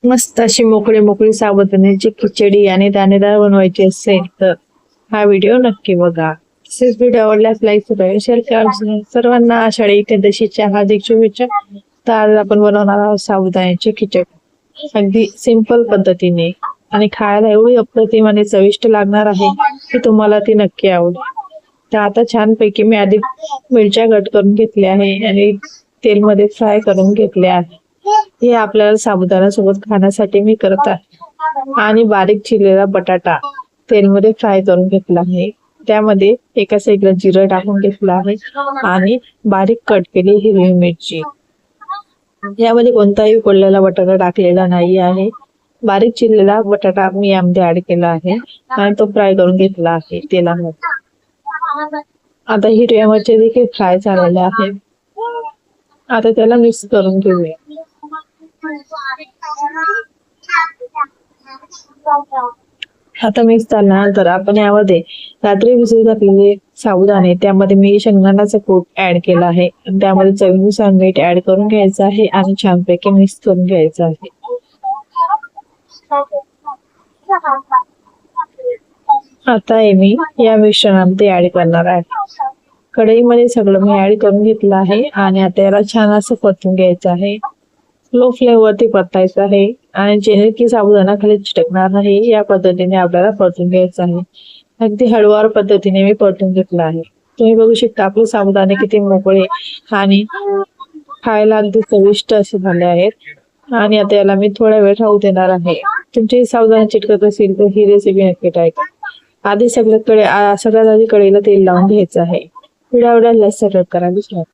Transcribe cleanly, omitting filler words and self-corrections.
मस्त अशी मोकळी मोकळी साबुदाण्याची खिचडी आणि दाणेदार बनवायची असेल तर हा व्हिडिओ नक्की बघा. तसेच व्हिडिओ आवडल्यास लाईक शेअर करा. सर्वांना आषाढी एकादशीच्या हार्दिक शुभेच्छा. तर आज आपण बनवणार आहोत साबुदाण्याची खिचडी, अगदी सिंपल पद्धतीने आणि खायला एवढी अप्रतिम आणि चविष्ट लागणार आहे की तुम्हाला ती नक्की आवडेल. तर आता छानपैकी मी आधी मिरच्या कट करून घेतल्या आहे आणि तेलमध्ये फ्राय करून घेतले आहे. हे आपल्याला साबुदाणा सोबत खाण्यासाठी मी करत आहे. आणि बारीक चिरलेला बटाटा तेलमध्ये फ्राय करून घेतला आहे. त्यामध्ये एका साईडला जिरं टाकून घेतलं आहे आणि बारीक कट केली हिरवी मिरची. यामध्ये कोणताही उकडलेला बटाटा टाकलेला नाही आहे. बारीक चिरलेला बटाटा मी यामध्ये ऍड केला आहे आणि तो फ्राय करून घेतला आहे तेलामध्ये. आता हिरव्या मिरच्या देखील फ्राय झालेल्या आहेत. आता त्याला मिक्स करून घेऊया. आता मिक्स झाल्यानंतर आपण यामध्ये रात्री भिजत घातलेले साबुदाणे, त्यामध्ये मी शेंगदाण्याचा कूट ऍड केला आहे. त्यामध्ये चवीनुसार मीठ ऍड करून घ्यायचं आहे आणि छानपैकी मिक्स करून घ्यायचं आहे. आता हे मी या मिश्रणामध्ये ऍड करणार आहे. कढईमध्ये सगळं मी ऍड करून घेतलं आहे आणि आता याला छान असं परतून घ्यायचं आहे. लो फ्लेम वरती परतायचं आहे आणि जेणे की साबुदाणा खाली चिटकणार नाही या पद्धतीने आपल्याला परतून घ्यायचं आहे. अगदी हळूवार पद्धतीने मी परतून घेतलं आहे. तुम्ही बघू शकता आपले साबुदाणे किती मोकळे आणि खायला अगदी चविष्ट असे झाले आहेत. आणि आता याला मी थोडा वेळ राहू देणार आहे. तुमचे साबुदाणा चिटकत असेल तर ही रेसिपी नक्की ट्राय करा. आधी सगळ्यात आधी कढईला तेल लावून घ्यायचं आहे. व्हिडिओ आवडल्यास सबस्क्राईब करा.